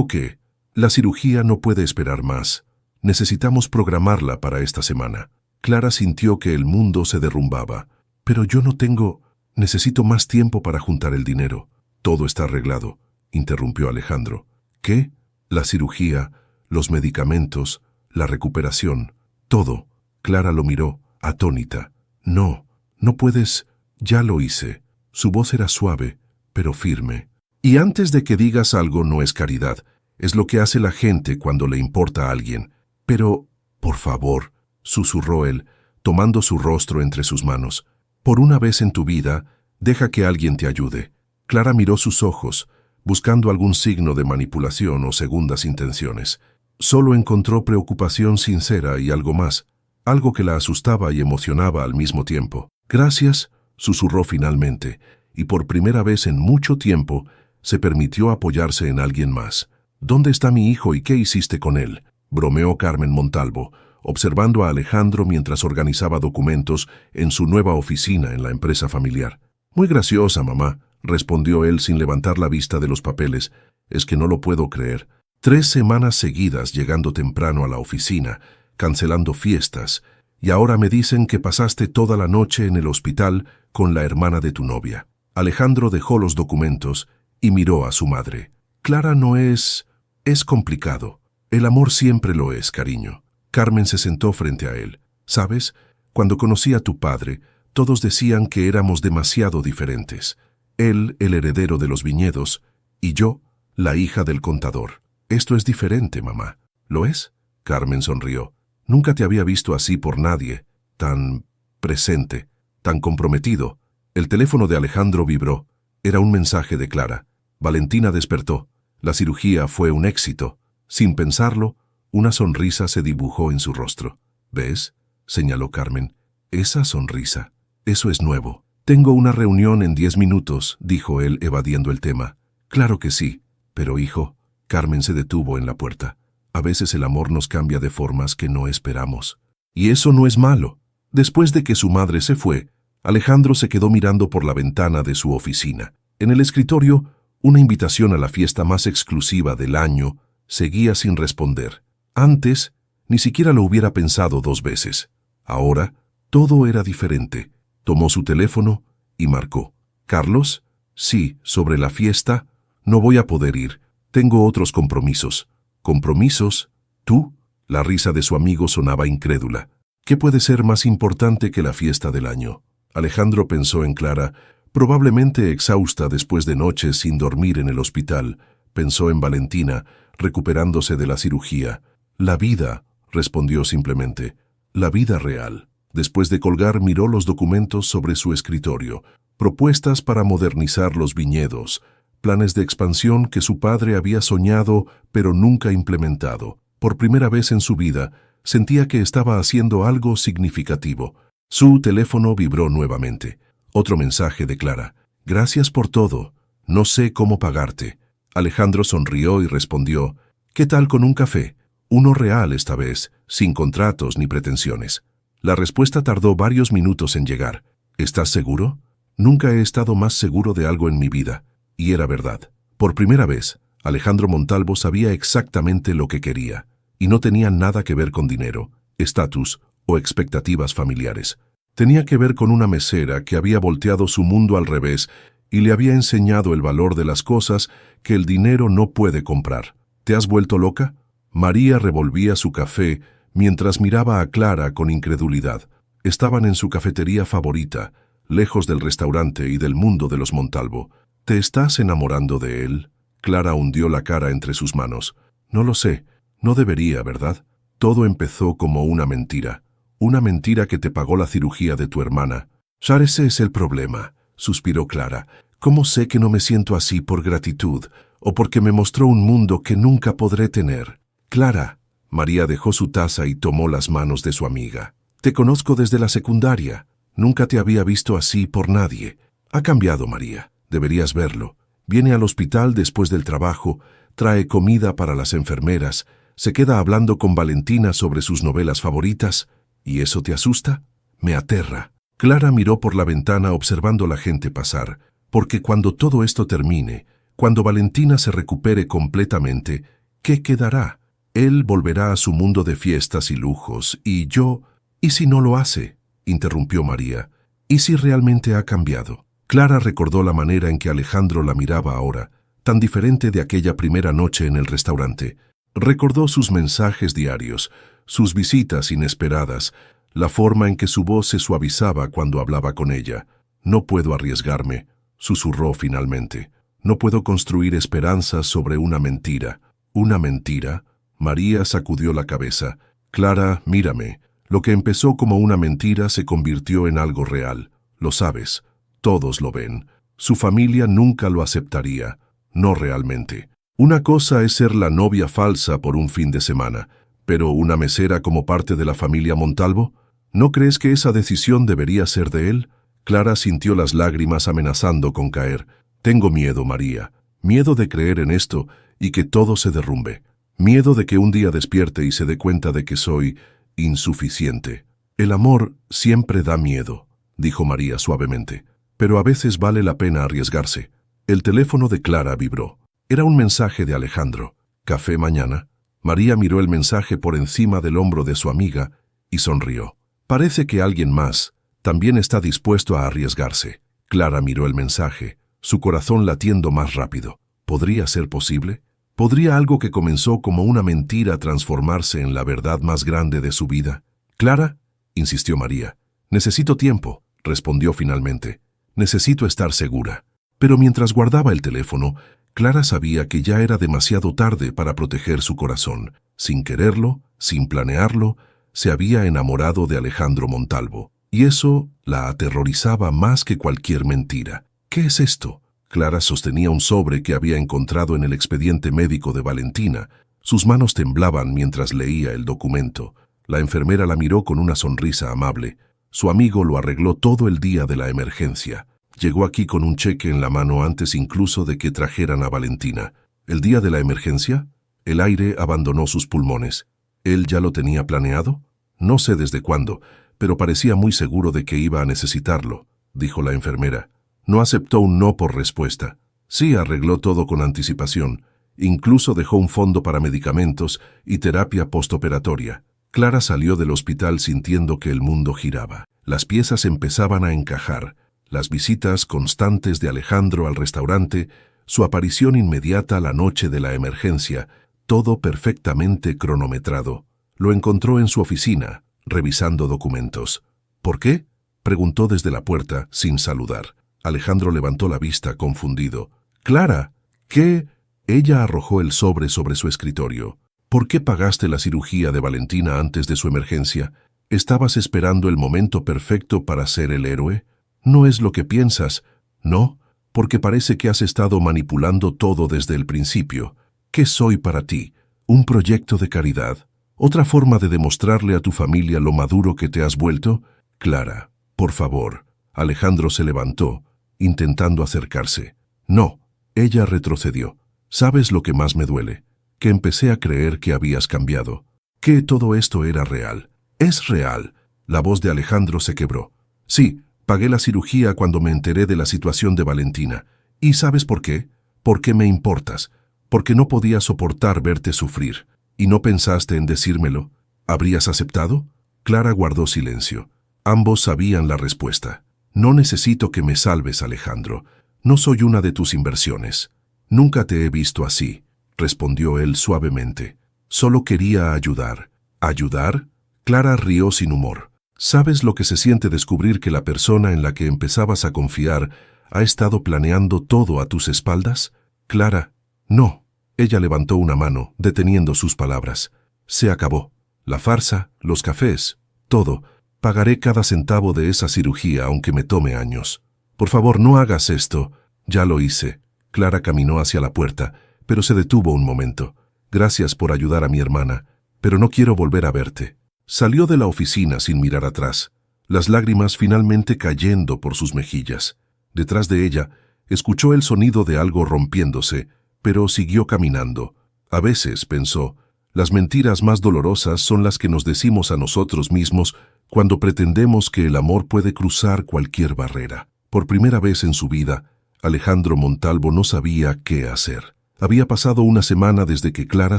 ¿qué? La cirugía no puede esperar más. Necesitamos programarla para esta semana. Clara sintió que el mundo se derrumbaba. Pero yo no tengo... Necesito más tiempo para juntar el dinero. Todo está arreglado, interrumpió Alejandro. ¿Qué? La cirugía, los medicamentos, la recuperación, todo. Clara lo miró, atónita. No, no puedes... Ya lo hice. Su voz era suave, pero firme. Y antes de que digas algo no es caridad. Es lo que hace la gente cuando le importa a alguien. Pero, por favor, susurró él, tomando su rostro entre sus manos. Por una vez en tu vida, deja que alguien te ayude. Clara miró sus ojos, buscando algún signo de manipulación o segundas intenciones. Solo encontró preocupación sincera y algo más, algo que la asustaba y emocionaba al mismo tiempo. Gracias, susurró finalmente, y por primera vez en mucho tiempo se permitió apoyarse en alguien más. ¿Dónde está mi hijo y qué hiciste con él?, bromeó Carmen Montalvo, observando a Alejandro mientras organizaba documentos en su nueva oficina en la empresa familiar. Muy graciosa, mamá, respondió él sin levantar la vista de los papeles. Es que no lo puedo creer. 3 semanas seguidas llegando temprano a la oficina, cancelando fiestas, y ahora me dicen que pasaste toda la noche en el hospital con la hermana de tu novia. Alejandro dejó los documentos y miró a su madre. Clara no es... Es complicado. El amor siempre lo es, cariño. Carmen se sentó frente a él. ¿Sabes? Cuando conocí a tu padre, todos decían que éramos demasiado diferentes. Él, el heredero de los viñedos, y yo, la hija del contador. Esto es diferente, mamá. ¿Lo es? Carmen sonrió. Nunca te había visto así por nadie, tan presente, tan comprometido. El teléfono de Alejandro vibró. Era un mensaje de Clara. Valentina despertó. La cirugía fue un éxito. Sin pensarlo, una sonrisa se dibujó en su rostro. ¿Ves?, señaló Carmen. Esa sonrisa. Eso es nuevo. Tengo una reunión en 10 minutos, dijo él evadiendo el tema. Claro que sí, pero hijo... Carmen se detuvo en la puerta. A veces el amor nos cambia de formas que no esperamos. Y eso no es malo. Después de que su madre se fue, Alejandro se quedó mirando por la ventana de su oficina. En el escritorio, una invitación a la fiesta más exclusiva del año seguía sin responder. Antes, ni siquiera lo hubiera pensado 2 veces. Ahora, todo era diferente. Tomó su teléfono y marcó. «¿Carlos? Sí, sobre la fiesta. No voy a poder ir. Tengo otros compromisos». «¿Compromisos? ¿Tú?» La risa de su amigo sonaba incrédula. «¿Qué puede ser más importante que la fiesta del año?» Alejandro pensó en Clara, probablemente exhausta después de noches sin dormir en el hospital. Pensó en Valentina, recuperándose de la cirugía. «La vida», respondió simplemente. «La vida real». Después de colgar, miró los documentos sobre su escritorio. Propuestas para modernizar los viñedos. Planes de expansión que su padre había soñado pero nunca implementado. Por primera vez en su vida, sentía que estaba haciendo algo significativo. Su teléfono vibró nuevamente. Otro mensaje de Clara. «Gracias por todo. No sé cómo pagarte». Alejandro sonrió y respondió. «¿Qué tal con un café? Uno real esta vez, sin contratos ni pretensiones». La respuesta tardó varios minutos en llegar. «¿Estás seguro?» «Nunca he estado más seguro de algo en mi vida». Y era verdad. Por primera vez, Alejandro Montalvo sabía exactamente lo que quería, y no tenía nada que ver con dinero, estatus o expectativas familiares. Tenía que ver con una mesera que había volteado su mundo al revés y le había enseñado el valor de las cosas que el dinero no puede comprar. ¿Te has vuelto loca? María revolvía su café mientras miraba a Clara con incredulidad. Estaban en su cafetería favorita, lejos del restaurante y del mundo de los Montalvo. ¿Te estás enamorando de él? Clara hundió la cara entre sus manos. No lo sé. No debería, ¿verdad? Todo empezó como una mentira. Una mentira que te pagó la cirugía de tu hermana. Ese es el problema, suspiró Clara. ¿Cómo sé que no me siento así por gratitud o porque me mostró un mundo que nunca podré tener? Clara. María dejó su taza y tomó las manos de su amiga. Te conozco desde la secundaria. Nunca te había visto así por nadie. Ha cambiado, María. Deberías verlo. Viene al hospital después del trabajo, trae comida para las enfermeras, se queda hablando con Valentina sobre sus novelas favoritas. ¿Y eso te asusta? Me aterra. Clara miró por la ventana observando la gente pasar. porque cuando todo esto termine, cuando Valentina se recupere completamente, ¿qué quedará? Él volverá a su mundo de fiestas y lujos, y yo... ¿Y si no lo hace?, interrumpió María. ¿Y si realmente ha cambiado? Clara recordó la manera en que Alejandro la miraba ahora, tan diferente de aquella primera noche en el restaurante. Recordó sus mensajes diarios, sus visitas inesperadas, la forma en que su voz se suavizaba cuando hablaba con ella. «No puedo arriesgarme», susurró finalmente. «No puedo construir esperanzas sobre una mentira». «¿Una mentira?». María sacudió la cabeza. «Clara, mírame. Lo que empezó como una mentira se convirtió en algo real. Lo sabes. Todos lo ven. Su familia nunca lo aceptaría. No realmente. Una cosa es ser la novia falsa por un fin de semana, pero una mesera como parte de la familia Montalvo, ¿no crees que esa decisión debería ser de él?». Clara sintió las lágrimas amenazando con caer. «Tengo miedo, María. Miedo de creer en esto y que todo se derrumbe. Miedo de que un día despierte y se dé cuenta de que soy insuficiente». «El amor siempre da miedo», dijo María suavemente, «pero a veces vale la pena arriesgarse». El teléfono de Clara vibró. Era un mensaje de Alejandro. «¿Café mañana?». María miró el mensaje por encima del hombro de su amiga y sonrió. «Parece que alguien más también está dispuesto a arriesgarse». Clara miró el mensaje, su corazón latiendo más rápido. ¿Podría ser posible? ¿Podría algo que comenzó como una mentira transformarse en la verdad más grande de su vida? «Clara», insistió María. «Necesito tiempo», respondió finalmente. «Necesito estar segura». Pero mientras guardaba el teléfono, Clara sabía que ya era demasiado tarde para proteger su corazón. Sin quererlo, sin planearlo, se había enamorado de Alejandro Montalvo. Y eso la aterrorizaba más que cualquier mentira. «¿Qué es esto?». Clara sostenía un sobre que había encontrado en el expediente médico de Valentina. Sus manos temblaban mientras leía el documento. La enfermera la miró con una sonrisa amable. Su amigo lo arregló todo el día de la emergencia. Llegó aquí con un cheque en la mano antes incluso de que trajeran a Valentina. ¿El día de la emergencia? El aire abandonó sus pulmones. ¿Él ya lo tenía planeado? No sé desde cuándo, pero parecía muy seguro de que iba a necesitarlo, dijo la enfermera. No aceptó un no por respuesta. Sí, arregló todo con anticipación. Incluso dejó un fondo para medicamentos y terapia postoperatoria. Clara salió del hospital sintiendo que el mundo giraba. Las piezas empezaban a encajar. Las visitas constantes de Alejandro al restaurante, su aparición inmediata la noche de la emergencia, todo perfectamente cronometrado. Lo encontró en su oficina, revisando documentos. «¿Por qué?», preguntó desde la puerta, sin saludar. Alejandro levantó la vista, confundido. «Clara, ¿qué?». Ella arrojó el sobre su escritorio. «¿Por qué pagaste la cirugía de Valentina antes de su emergencia? ¿Estabas esperando el momento perfecto para ser el héroe? No es lo que piensas, ¿no? Porque parece que has estado manipulando todo desde el principio. ¿Qué soy para ti? ¿Un proyecto de caridad? ¿Otra forma de demostrarle a tu familia lo maduro que te has vuelto? Clara, por favor». Alejandro se levantó, intentando acercarse. «No». Ella retrocedió. «¿Sabes lo que más me duele? Que empecé a creer que habías cambiado. Que todo esto era real». «Es real». La voz de Alejandro se quebró. «Sí, pagué la cirugía cuando me enteré de la situación de Valentina. ¿Y sabes por qué? Porque me importas. Porque no podía soportar verte sufrir. ¿Y no pensaste en decírmelo? ¿Habrías aceptado?». Clara guardó silencio. Ambos sabían la respuesta. «No necesito que me salves, Alejandro. No soy una de tus inversiones». «Nunca te he visto así», respondió él suavemente. «Solo quería ayudar». «¿Ayudar?». Clara rió sin humor. «¿Sabes lo que se siente descubrir que la persona en la que empezabas a confiar ha estado planeando todo a tus espaldas?». «Clara, no». Ella levantó una mano, deteniendo sus palabras. «Se acabó. La farsa, los cafés, todo. Pagaré cada centavo de esa cirugía aunque me tome años. Por favor, no hagas esto». «Ya lo hice». Clara caminó hacia la puerta, pero se detuvo un momento. «Gracias por ayudar a mi hermana, pero no quiero volver a verte». Salió de la oficina sin mirar atrás, las lágrimas finalmente cayendo por sus mejillas. Detrás de ella, escuchó el sonido de algo rompiéndose, pero siguió caminando. A veces, pensó, las mentiras más dolorosas son las que nos decimos a nosotros mismos cuando pretendemos que el amor puede cruzar cualquier barrera. Por primera vez en su vida, Alejandro Montalvo no sabía qué hacer. Había pasado una semana desde que Clara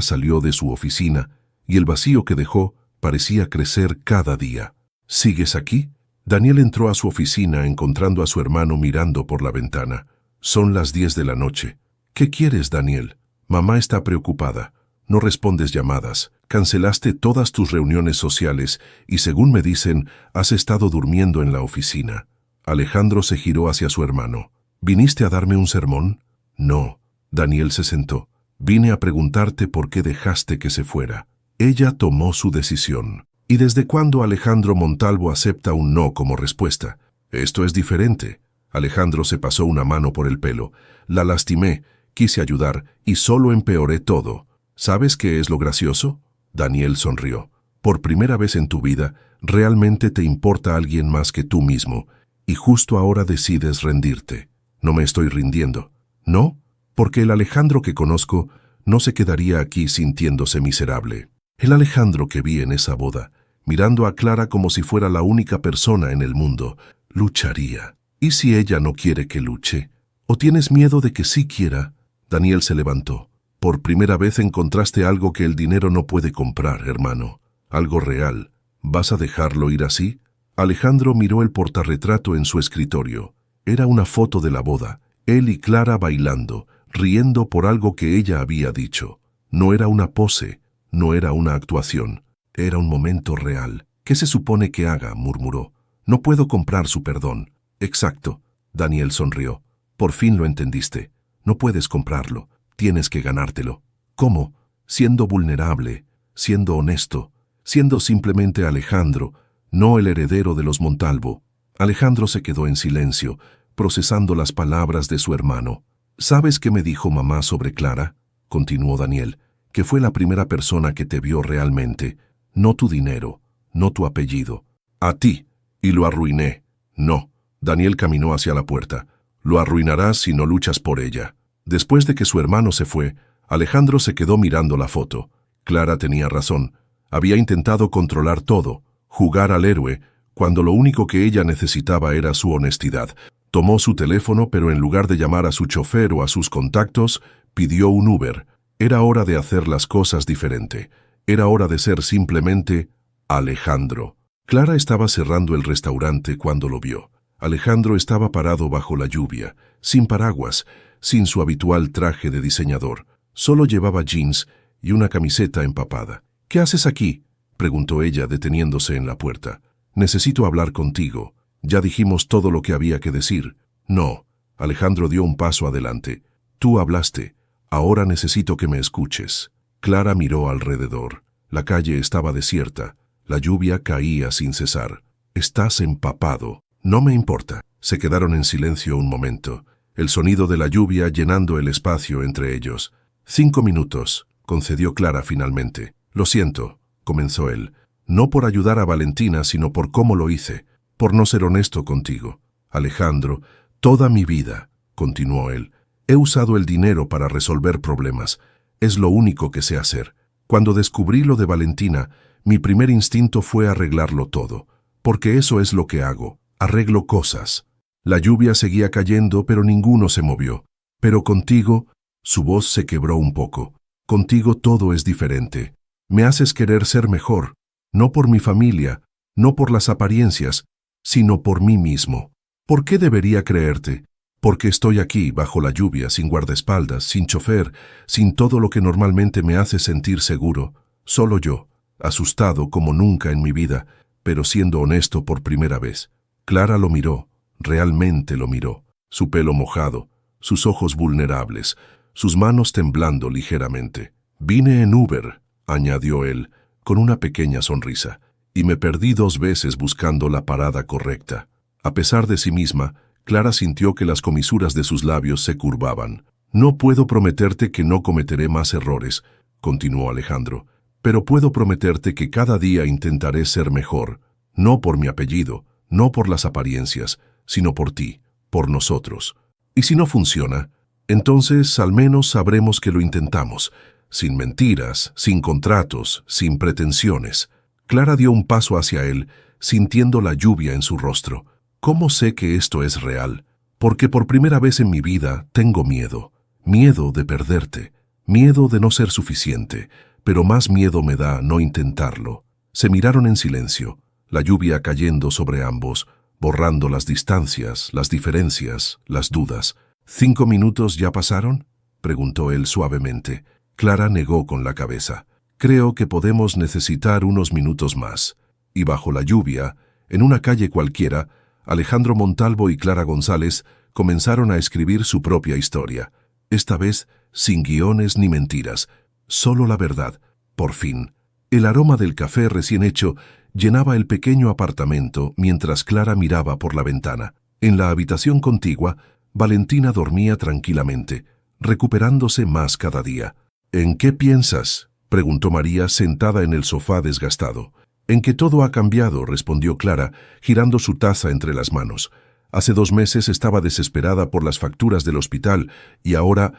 salió de su oficina, y el vacío que dejó parecía crecer cada día. ¿Sigues aquí? Daniel entró a su oficina encontrando a su hermano mirando por la ventana. Son las 10 de la noche. ¿Qué quieres, Daniel? Mamá está preocupada. No respondes llamadas. Cancelaste todas tus reuniones sociales y, según me dicen, has estado durmiendo en la oficina. Alejandro se giró hacia su hermano. ¿Viniste a darme un sermón? No. Daniel se sentó. Vine a preguntarte por qué dejaste que se fuera. Ella tomó su decisión. ¿Y desde cuándo Alejandro Montalvo acepta un no como respuesta? Esto es diferente. Alejandro se pasó una mano por el pelo. La lastimé, quise ayudar y solo empeoré todo. ¿Sabes qué es lo gracioso? Daniel sonrió. Por primera vez en tu vida, realmente te importa alguien más que tú mismo, y justo ahora decides rendirte. No me estoy rindiendo. ¿No? Porque el Alejandro que conozco no se quedaría aquí sintiéndose miserable. El Alejandro que vi en esa boda, mirando a Clara como si fuera la única persona en el mundo, lucharía. ¿Y si ella no quiere que luche? ¿O tienes miedo de que sí quiera? Daniel se levantó. Por primera vez encontraste algo que el dinero no puede comprar, hermano. Algo real. ¿Vas a dejarlo ir así? Alejandro miró el portarretrato en su escritorio. Era una foto de la boda. Él y Clara bailando, riendo por algo que ella había dicho. No era una pose. No era una actuación, era un momento real. ¿Qué se supone que haga?, murmuró. No puedo comprar su perdón. Exacto. Daniel sonrió. Por fin lo entendiste. No puedes comprarlo. Tienes que ganártelo. ¿Cómo? Siendo vulnerable, siendo honesto, siendo simplemente Alejandro, no el heredero de los Montalvo. Alejandro se quedó en silencio, procesando las palabras de su hermano. ¿Sabes qué me dijo mamá sobre Clara?, continuó Daniel. Que fue la primera persona que te vio realmente, no tu dinero, no tu apellido. A ti, y lo arruiné. No. Daniel caminó hacia la puerta. Lo arruinarás si no luchas por ella. Después de que su hermano se fue, Alejandro se quedó mirando la foto. Clara tenía razón. Había intentado controlar todo, jugar al héroe, cuando lo único que ella necesitaba era su honestidad. Tomó su teléfono, pero en lugar de llamar a su chofer o a sus contactos, pidió un Uber. Era hora de hacer las cosas diferente. Era hora de ser simplemente Alejandro. Clara estaba cerrando el restaurante cuando lo vio. Alejandro estaba parado bajo la lluvia, sin paraguas, sin su habitual traje de diseñador. Solo llevaba jeans y una camiseta empapada. ¿Qué haces aquí?, preguntó ella deteniéndose en la puerta. Necesito hablar contigo. Ya dijimos todo lo que había que decir. No. Alejandro dio un paso adelante. Tú hablaste. Ahora necesito que me escuches. Clara miró alrededor. La calle estaba desierta. La lluvia caía sin cesar. Estás empapado. No me importa. Se quedaron en silencio un momento, el sonido de la lluvia llenando el espacio entre ellos. 5 minutos, concedió Clara finalmente. Lo siento, comenzó él. No por ayudar a Valentina, sino por cómo lo hice, por no ser honesto contigo. Alejandro, toda mi vida, continuó él, he usado el dinero para resolver problemas. Es lo único que sé hacer. Cuando descubrí lo de Valentina, mi primer instinto fue arreglarlo todo, porque eso es lo que hago, arreglo cosas. La lluvia seguía cayendo, pero ninguno se movió. Pero contigo, su voz se quebró un poco. Contigo todo es diferente. Me haces querer ser mejor, no por mi familia, no por las apariencias, sino por mí mismo. ¿Por qué debería creerte? Porque estoy aquí, bajo la lluvia, sin guardaespaldas, sin chofer, sin todo lo que normalmente me hace sentir seguro. Solo yo, asustado como nunca en mi vida, pero siendo honesto por primera vez. Clara lo miró, realmente lo miró. Su pelo mojado, sus ojos vulnerables, sus manos temblando ligeramente. Vine en Uber, añadió él, con una pequeña sonrisa, y me perdí 2 veces buscando la parada correcta. A pesar de sí misma, Clara sintió que las comisuras de sus labios se curvaban. No puedo prometerte que no cometeré más errores, continuó Alejandro, pero puedo prometerte que cada día intentaré ser mejor, no por mi apellido, no por las apariencias, sino por ti, por nosotros. Y si no funciona, entonces al menos sabremos que lo intentamos, sin mentiras, sin contratos, sin pretensiones. Clara dio un paso hacia él, sintiendo la lluvia en su rostro. ¿Cómo sé que esto es real? Porque por primera vez en mi vida tengo miedo. Miedo de perderte. Miedo de no ser suficiente. Pero más miedo me da no intentarlo. Se miraron en silencio, la lluvia cayendo sobre ambos, borrando las distancias, las diferencias, las dudas. ¿5 minutos ya pasaron?, preguntó él suavemente. Clara negó con la cabeza. Creo que podemos necesitar unos minutos más. Y bajo la lluvia, en una calle cualquiera, Alejandro Montalvo y Clara González comenzaron a escribir su propia historia. Esta vez sin guiones ni mentiras, solo la verdad. Por fin, el aroma del café recién hecho llenaba el pequeño apartamento mientras Clara miraba por la ventana. En la habitación contigua, Valentina dormía tranquilamente, recuperándose más cada día. ¿En qué piensas?, preguntó María sentada en el sofá desgastado. En que todo ha cambiado, respondió Clara, girando su taza entre las manos. Hace 2 meses estaba desesperada por las facturas del hospital y ahora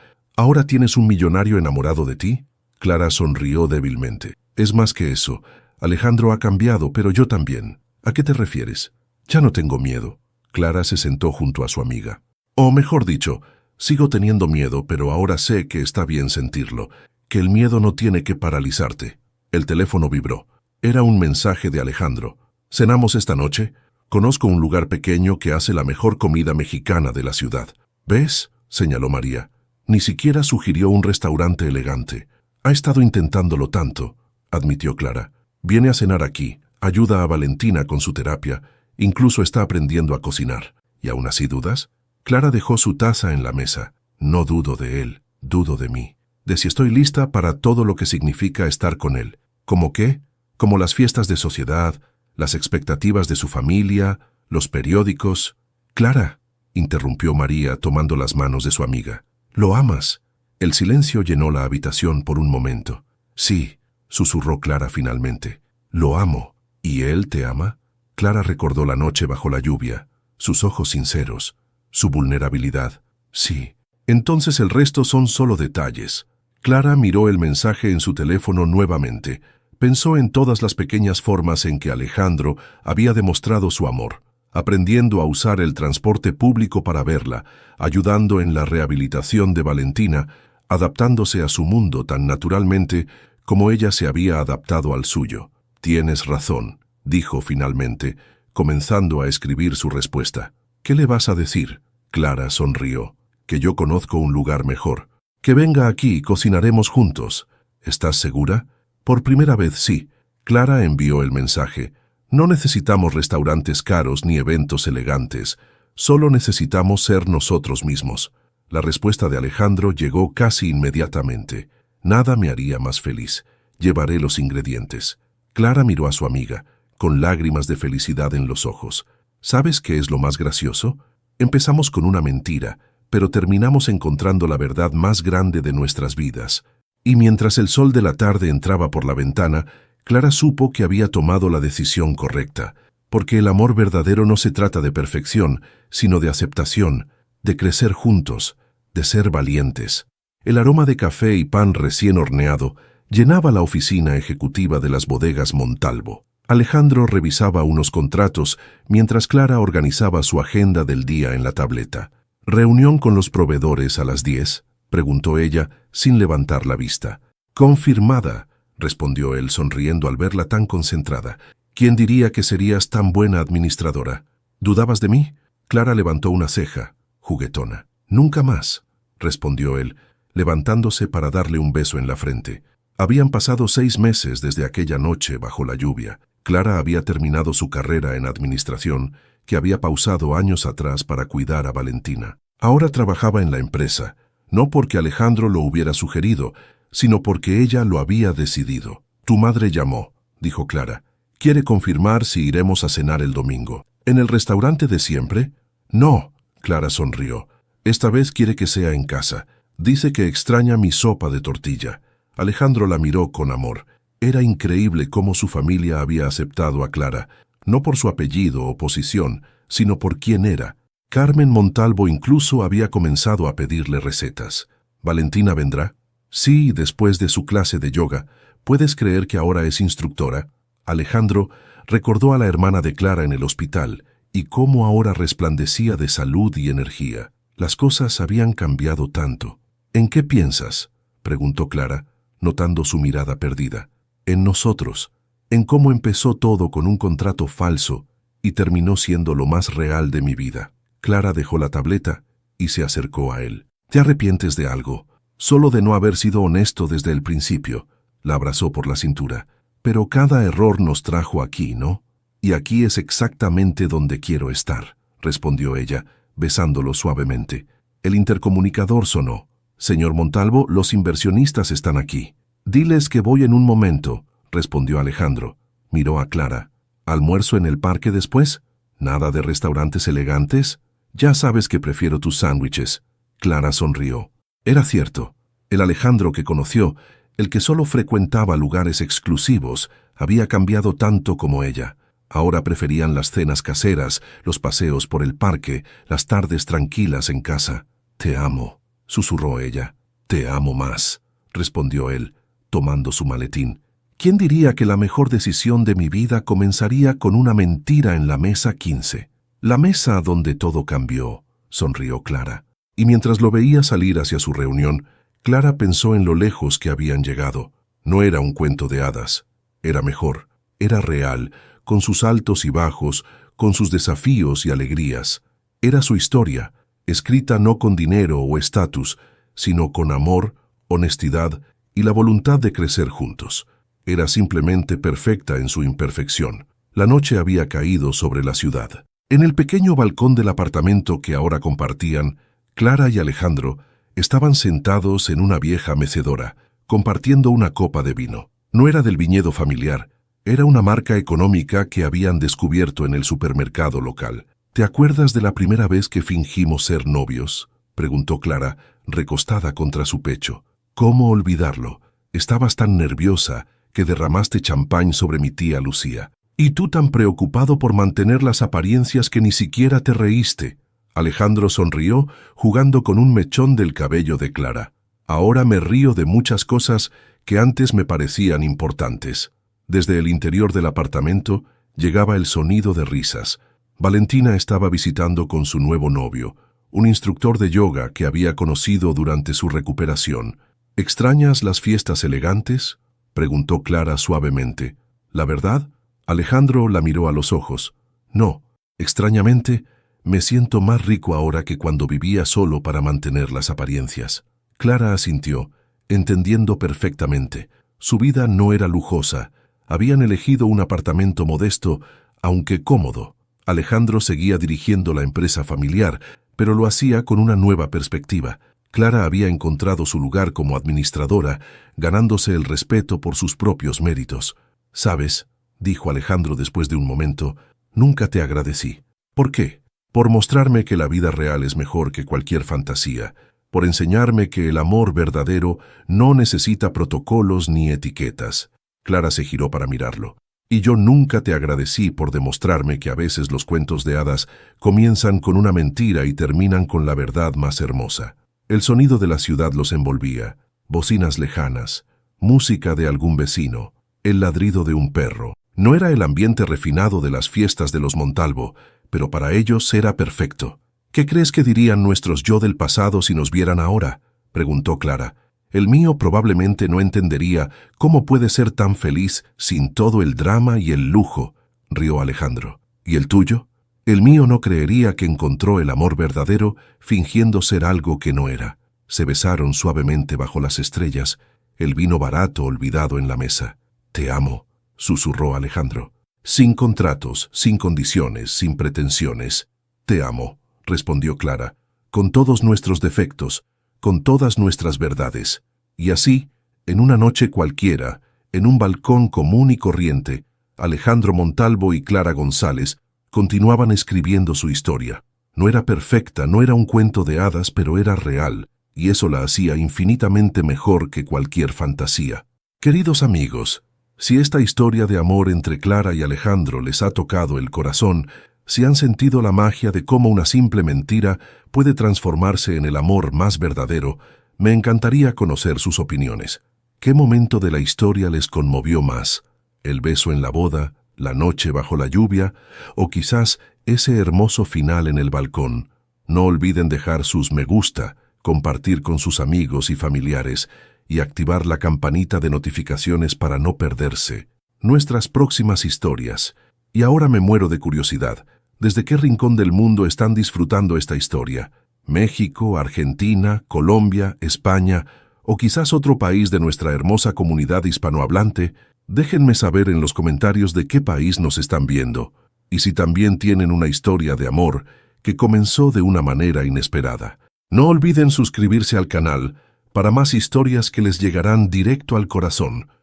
tienes un millonario enamorado de ti. Clara sonrió débilmente. Es más que eso. Alejandro ha cambiado, pero yo también. ¿A qué te refieres? Ya no tengo miedo. Clara se sentó junto a su amiga. O mejor dicho, sigo teniendo miedo, pero ahora sé que está bien sentirlo, que el miedo no tiene que paralizarte. El teléfono vibró. Era un mensaje de Alejandro. ¿Cenamos esta noche? Conozco un lugar pequeño que hace la mejor comida mexicana de la ciudad. ¿Ves?, señaló María. Ni siquiera sugirió un restaurante elegante. Ha estado intentándolo tanto, admitió Clara. Viene a cenar aquí, ayuda a Valentina con su terapia, incluso está aprendiendo a cocinar. ¿Y aún así dudas? Clara dejó su taza en la mesa. No dudo de él, dudo de mí. De si estoy lista para todo lo que significa estar con él. ¿Cómo qué? Como las fiestas de sociedad, las expectativas de su familia, los periódicos. Clara, interrumpió María tomando las manos de su amiga. ¿Lo amas? El silencio llenó la habitación por un momento. Sí, susurró Clara finalmente. Lo amo. ¿Y él te ama? Clara recordó la noche bajo la lluvia, sus ojos sinceros, su vulnerabilidad. Sí. Entonces el resto son solo detalles. Clara miró el mensaje en su teléfono nuevamente. Pensó en todas las pequeñas formas en que Alejandro había demostrado su amor, aprendiendo a usar el transporte público para verla, ayudando en la rehabilitación de Valentina, adaptándose a su mundo tan naturalmente como ella se había adaptado al suyo. Tienes razón, dijo finalmente, comenzando a escribir su respuesta. ¿Qué le vas a decir? Clara sonrió. Que yo conozco un lugar mejor. Que venga aquí y cocinaremos juntos. ¿Estás segura? Por primera vez sí. Clara envió el mensaje. No necesitamos restaurantes caros ni eventos elegantes. Solo necesitamos ser nosotros mismos. La respuesta de Alejandro llegó casi inmediatamente. Nada me haría más feliz. Llevaré los ingredientes. Clara miró a su amiga, con lágrimas de felicidad en los ojos. ¿Sabes qué es lo más gracioso? Empezamos con una mentira, pero terminamos encontrando la verdad más grande de nuestras vidas. Y mientras el sol de la tarde entraba por la ventana, Clara supo que había tomado la decisión correcta, porque el amor verdadero no se trata de perfección, sino de aceptación, de crecer juntos, de ser valientes. El aroma de café y pan recién horneado llenaba la oficina ejecutiva de las bodegas Montalvo. Alejandro revisaba unos contratos mientras Clara organizaba su agenda del día en la tableta. ¿Reunión con los proveedores a las 10? Preguntó ella, sin levantar la vista. Confirmada, respondió él sonriendo al verla tan concentrada. ¿Quién diría que serías tan buena administradora? ¿Dudabas de mí? Clara levantó una ceja, juguetona. Nunca más, respondió él, levantándose para darle un beso en la frente. Habían pasado 6 meses desde aquella noche bajo la lluvia. Clara había terminado su carrera en administración, que había pausado años atrás para cuidar a Valentina. Ahora trabajaba en la empresa, no porque Alejandro lo hubiera sugerido, sino porque ella lo había decidido. Tu madre llamó, dijo Clara. Quiere confirmar si iremos a cenar el domingo. ¿En el restaurante de siempre? No, Clara sonrió. Esta vez quiere que sea en casa. Dice que extraña mi sopa de tortilla. Alejandro la miró con amor. Era increíble cómo su familia había aceptado a Clara, no por su apellido o posición, sino por quién era. Carmen Montalvo incluso había comenzado a pedirle recetas. ¿Valentina vendrá? Sí, después de su clase de yoga. ¿Puedes creer que ahora es instructora? Alejandro recordó a la hermana de Clara en el hospital y cómo ahora resplandecía de salud y energía. Las cosas habían cambiado tanto. ¿En qué piensas?, preguntó Clara, notando su mirada perdida. En nosotros, en cómo empezó todo con un contrato falso y terminó siendo lo más real de mi vida. Clara dejó la tableta y se acercó a él. ¿Te arrepientes de algo? Solo de no haber sido honesto desde el principio. La abrazó por la cintura. Pero cada error nos trajo aquí, ¿no? Y aquí es exactamente donde quiero estar, respondió ella, besándolo suavemente. El intercomunicador sonó. Señor Montalvo, los inversionistas están aquí. Diles que voy en un momento, respondió Alejandro. Miró a Clara. ¿Almuerzo en el parque después? ¿Nada de restaurantes elegantes? Ya sabes que prefiero tus sándwiches. Clara sonrió. Era cierto. El Alejandro que conoció, el que solo frecuentaba lugares exclusivos, había cambiado tanto como ella. Ahora preferían las cenas caseras, los paseos por el parque, las tardes tranquilas en casa. «Te amo», susurró ella. «Te amo más», respondió él, tomando su maletín. ¿Quién diría que la mejor decisión de mi vida comenzaría con una mentira en la mesa 15? La mesa donde todo cambió, sonrió Clara. Y mientras lo veía salir hacia su reunión, Clara pensó en lo lejos que habían llegado. No era un cuento de hadas. Era mejor, era real, con sus altos y bajos, con sus desafíos y alegrías. Era su historia, escrita no con dinero o estatus, sino con amor, honestidad y la voluntad de crecer juntos. Era simplemente perfecta en su imperfección. La noche había caído sobre la ciudad. En el pequeño balcón del apartamento que ahora compartían, Clara y Alejandro estaban sentados en una vieja mecedora, compartiendo una copa de vino. No era del viñedo familiar, era una marca económica que habían descubierto en el supermercado local. ¿Te acuerdas de la primera vez que fingimos ser novios?, preguntó Clara, recostada contra su pecho. ¿Cómo olvidarlo? Estabas tan nerviosa que derramaste champán sobre mi tía Lucía. Y tú tan preocupado por mantener las apariencias que ni siquiera te reíste. Alejandro sonrió, jugando con un mechón del cabello de Clara. Ahora me río de muchas cosas que antes me parecían importantes. Desde el interior del apartamento llegaba el sonido de risas. Valentina estaba visitando con su nuevo novio, un instructor de yoga que había conocido durante su recuperación. ¿Extrañas las fiestas elegantes?, preguntó Clara suavemente. ¿La verdad? Alejandro la miró a los ojos. No, extrañamente, me siento más rico ahora que cuando vivía solo para mantener las apariencias. Clara asintió, entendiendo perfectamente. Su vida no era lujosa. Habían elegido un apartamento modesto, aunque cómodo. Alejandro seguía dirigiendo la empresa familiar, pero lo hacía con una nueva perspectiva. Clara había encontrado su lugar como administradora, ganándose el respeto por sus propios méritos. «¿Sabes?», dijo Alejandro después de un momento, «nunca te agradecí». «¿Por qué?». «Por mostrarme que la vida real es mejor que cualquier fantasía, por enseñarme que el amor verdadero no necesita protocolos ni etiquetas». Clara se giró para mirarlo. «Y yo nunca te agradecí por demostrarme que a veces los cuentos de hadas comienzan con una mentira y terminan con la verdad más hermosa». El sonido de la ciudad los envolvía, bocinas lejanas, música de algún vecino, el ladrido de un perro. No era el ambiente refinado de las fiestas de los Montalvo, pero para ellos era perfecto. «¿Qué crees que dirían nuestros yo del pasado si nos vieran ahora?», preguntó Clara. «El mío probablemente no entendería cómo puede ser tan feliz sin todo el drama y el lujo», rió Alejandro. «¿Y el tuyo?». «El mío no creería que encontró el amor verdadero fingiendo ser algo que no era». Se besaron suavemente bajo las estrellas, el vino barato olvidado en la mesa. «Te amo», susurró Alejandro. «Sin contratos, sin condiciones, sin pretensiones. Te amo», respondió Clara, «con todos nuestros defectos, con todas nuestras verdades». Y así, en una noche cualquiera, en un balcón común y corriente, Alejandro Montalvo y Clara González continuaban escribiendo su historia. No era perfecta, no era un cuento de hadas, pero era real, y eso la hacía infinitamente mejor que cualquier fantasía. Queridos amigos, si esta historia de amor entre Clara y Alejandro les ha tocado el corazón, si han sentido la magia de cómo una simple mentira puede transformarse en el amor más verdadero, me encantaría conocer sus opiniones. ¿Qué momento de la historia les conmovió más? ¿El beso en la boda, la noche bajo la lluvia, o quizás ese hermoso final en el balcón. No olviden dejar sus me gusta, compartir con sus amigos y familiares y activar la campanita de notificaciones para no perderse nuestras próximas historias. Y ahora me muero de curiosidad. ¿Desde qué rincón del mundo están disfrutando esta historia? ¿México, Argentina, Colombia, España o quizás otro país de nuestra hermosa comunidad hispanohablante? Déjenme saber en los comentarios de qué país nos están viendo y si también tienen una historia de amor que comenzó de una manera inesperada. No olviden suscribirse al canal para más historias que les llegarán directo al corazón.